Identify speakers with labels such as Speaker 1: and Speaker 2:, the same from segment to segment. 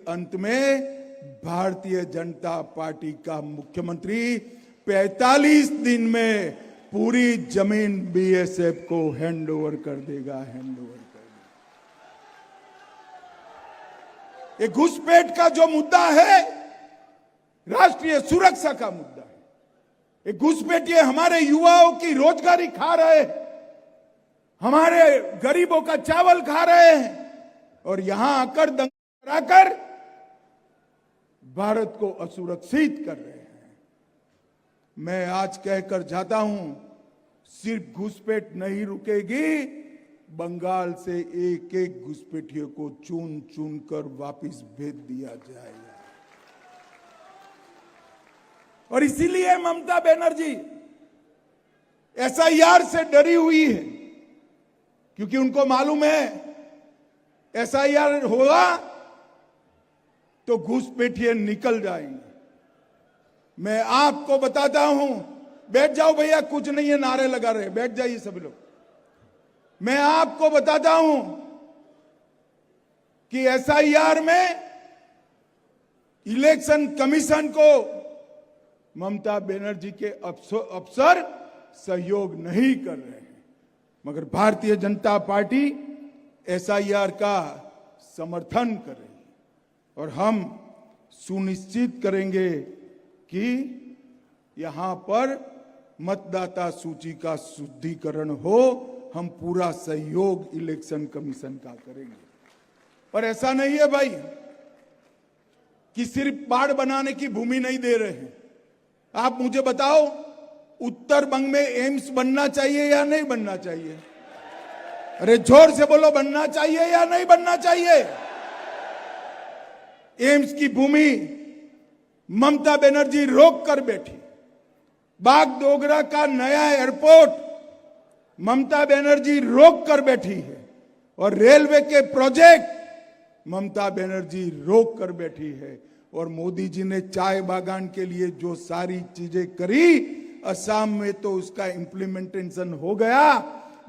Speaker 1: अंत में भारतीय जनता पार्टी का मुख्यमंत्री 45 दिन में पूरी जमीन बीएसएफ को हैंड ओवर कर देगा, ये घुसपैठ का जो मुद्दा है राष्ट्रीय सुरक्षा का मुद्दा है। ये घुसपैठिए हमारे युवाओं की रोजगारी खा रहे हैं, हमारे गरीबों का चावल खा रहे हैं और यहां आकर दंगा कराकर भारत को असुरक्षित कर रहे हैं। मैं आज कहकर जाता हूं, सिर्फ घुसपैठ नहीं रुकेगी, बंगाल से एक एक घुसपैठियों को चुन चुन कर वापिस भेज दिया जाएगा। और इसीलिए ममता बनर्जी एसआईआर से डरी हुई है, क्योंकि उनको मालूम है एसआईआर होगा तो घुसपैठिए निकल जाएंगे। मैं आपको बताता हूं, बैठ जाओ भैया, कुछ नहीं है, नारे लगा रहे, बैठ जाइए सभी लोग। मैं आपको बताता हूं कि एसआईआर में इलेक्शन कमीशन को ममता बनर्जी के अफसर सहयोग नहीं कर रहे हैं, मगर भारतीय जनता पार्टी एसआईआर का समर्थन कर रही है और हम सुनिश्चित करेंगे कि यहां पर मतदाता सूची का शुद्धिकरण हो। हम पूरा सहयोग इलेक्शन कमीशन का करेंगे। पर ऐसा नहीं है भाई कि सिर्फ बाढ़ बनाने की भूमि नहीं दे रहे हैं। आप मुझे बताओ, उत्तर बंग में एम्स बनना चाहिए या नहीं बनना चाहिए? अरे जोर से बोलो, बनना चाहिए या नहीं बनना चाहिए? एम्स की भूमि ममता बनर्जी रोक कर बैठी। बागडोगरा का नया एयरपोर्ट ममता बनर्जी रोक कर बैठी है और रेलवे के प्रोजेक्ट ममता बनर्जी रोक कर बैठी है। और मोदी जी ने चाय बागान के लिए जो सारी चीजें करी, असम में तो उसका इम्प्लीमेंटेशन हो गया,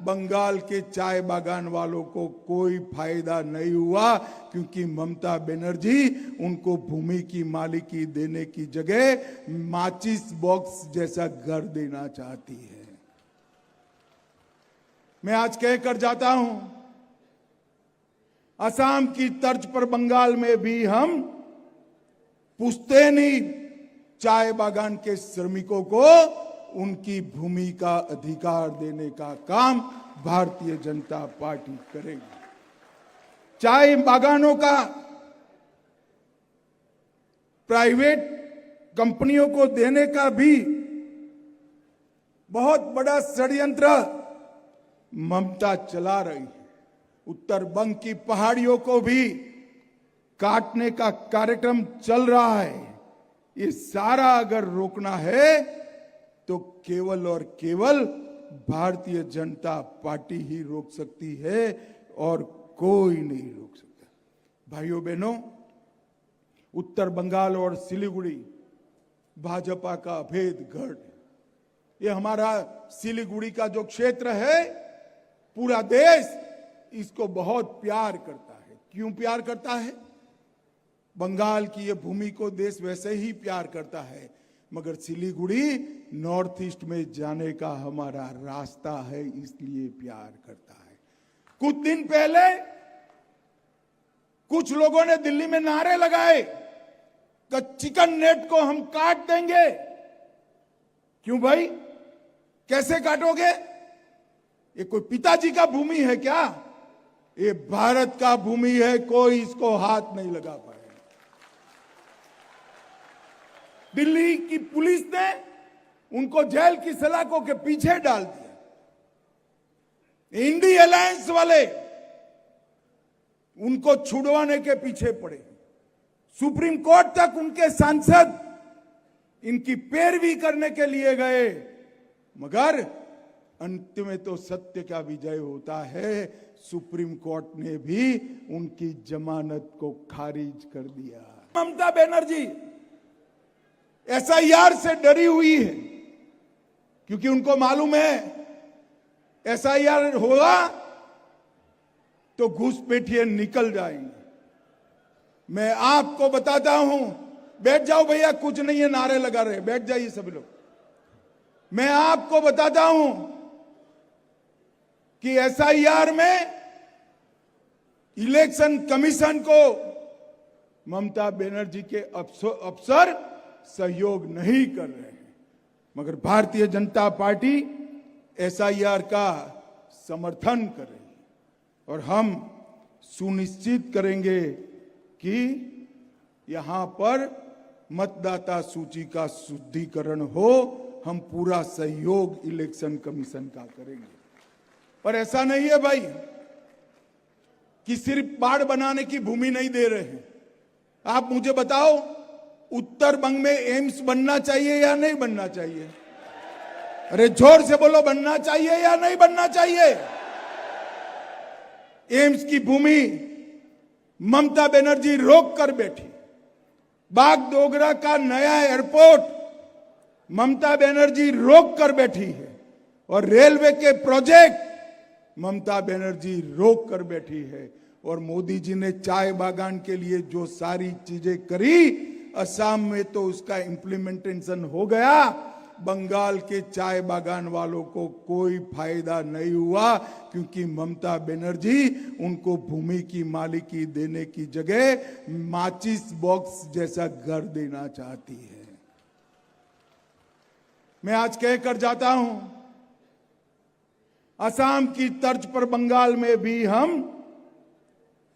Speaker 1: बंगाल के चाय बागान वालों को कोई फायदा नहीं हुआ, क्योंकि ममता बनर्जी उनको भूमि की मालिकी देने की जगह माचिस बॉक्स जैसा घर देना चाहती है। मैं आज कहकर जाता हूं, असम की तर्ज पर बंगाल में भी हम पुश्तैनी चाय बागान के श्रमिकों को उनकी भूमि का अधिकार देने का काम भारतीय जनता पार्टी करेगी। चाय बागानों का प्राइवेट कंपनियों को देने का भी बहुत बड़ा षड्यंत्र ममता चला रही है। उत्तर बंग की पहाड़ियों को भी काटने का कार्यक्रम चल रहा है। ये सारा अगर रोकना है तो केवल और केवल भारतीय जनता पार्टी ही रोक सकती है और कोई नहीं रोक सकता। भाइयों बहनों, उत्तर बंगाल और सिलीगुड़ी भाजपा का अभेद गढ़ है। ये हमारा सिलीगुड़ी का जो क्षेत्र है, पूरा देश इसको बहुत प्यार करता है। क्यों प्यार करता है? बंगाल की ये भूमि को देश वैसे ही प्यार करता है, मगर सिलीगुड़ी नॉर्थ ईस्ट में जाने का हमारा रास्ता है, इसलिए प्यार करता है। कुछ दिन पहले कुछ लोगों ने दिल्ली में नारे लगाए कि चिकन नेट को हम काट देंगे। क्यों भाई, कैसे काटोगे? ये कोई पिताजी का भूमि है क्या? ये भारत का भूमि है, कोई इसको हाथ नहीं लगा पाए। दिल्ली की पुलिस ने उनको जेल की सलाखों के पीछे डाल दिया। इंडी अलायंस वाले उनको छुड़वाने के पीछे पड़े। सुप्रीम कोर्ट तक उनके सांसद इनकी पैरवी करने के लिए गए, मगर अंत में तो सत्य का विजय होता है। सुप्रीम कोर्ट ने भी उनकी जमानत को खारिज कर दिया। ममता बनर्जी एसआईआर से डरी हुई है, क्योंकि उनको मालूम है एसआईआर होगा तो घुसपैठिए निकल जाएंगे। मैं आपको बताता हूं, बैठ जाओ भैया, कुछ नहीं है, नारे लगा रहे, बैठ जाइए सभी लोग। मैं आपको बताता हूं कि एसआईआर में इलेक्शन कमीशन को ममता बनर्जी के अफसर सहयोग नहीं कर रहे हैं, मगर भारतीय जनता पार्टी एसआईआर का समर्थन कर रही है और हम सुनिश्चित करेंगे कि यहां पर मतदाता सूची का शुद्धिकरण हो। हम पूरा सहयोग इलेक्शन कमीशन का करेंगे। पर ऐसा नहीं है भाई कि सिर्फ बाढ़ बनाने की भूमि नहीं दे रहे हैं। आप मुझे बताओ, उत्तर बंग में एम्स बनना चाहिए या नहीं बनना चाहिए? अरे जोर से बोलो, बनना चाहिए या नहीं बनना चाहिए? एम्स की भूमि ममता बनर्जी रोक कर बैठी। बागडोगरा का नया एयरपोर्ट ममता बनर्जी रोक कर बैठी है और रेलवे के प्रोजेक्ट ममता बनर्जी रोक कर बैठी है। और मोदी जी ने चाय बागान के लिए जो सारी चीजें करी, असम में तो उसका इम्प्लीमेंटेशन हो गया, बंगाल के चाय बागान वालों को कोई फायदा नहीं हुआ, क्योंकि ममता बनर्जी उनको भूमि की मालिकी देने की जगह माचिस बॉक्स जैसा घर देना चाहती है। मैं आज कहकर जाता हूं, असम की तर्ज पर बंगाल में भी हम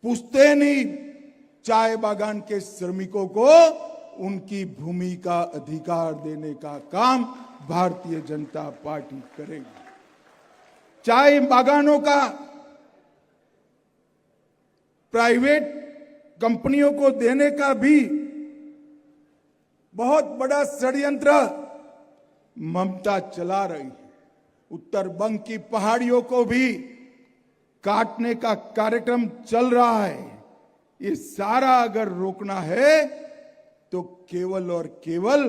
Speaker 1: पुश्तैनी चाय बागान के श्रमिकों को उनकी भूमि का अधिकार देने का काम भारतीय जनता पार्टी करेगी। चाय बागानों का प्राइवेट कंपनियों को देने का भी बहुत बड़ा षड्यंत्र ममता चला रही है। उत्तर बंग की पहाड़ियों को भी काटने का कार्यक्रम चल रहा है। ये सारा अगर रोकना है तो केवल और केवल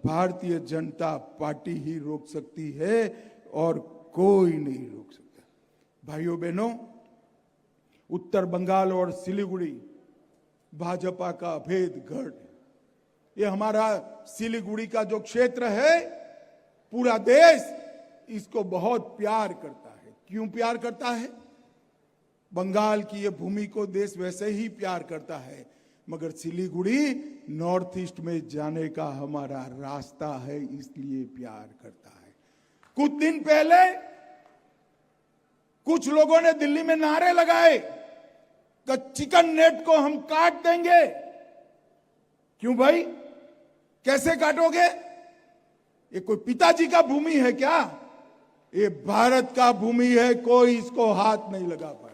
Speaker 1: भारतीय जनता पार्टी ही रोक सकती है और कोई नहीं रोक सकता। भाइयों बहनों, उत्तर बंगाल और सिलीगुड़ी भाजपा का अभेद गढ़ है। ये हमारा सिलीगुड़ी का जो क्षेत्र है, पूरा देश इसको बहुत प्यार करता है। क्यों प्यार करता है? बंगाल की ये भूमि को देश वैसे ही प्यार करता है, मगर सिलीगुड़ी नॉर्थ ईस्ट में जाने का हमारा रास्ता है, इसलिए प्यार करता है। कुछ दिन पहले कुछ लोगों ने दिल्ली में नारे लगाए कि चिकन नेट को हम काट देंगे। क्यों भाई, कैसे काटोगे? ये कोई पिताजी का भूमि है क्या? ये भारत का भूमि है, कोई इसको हाथ नहीं लगा पाए।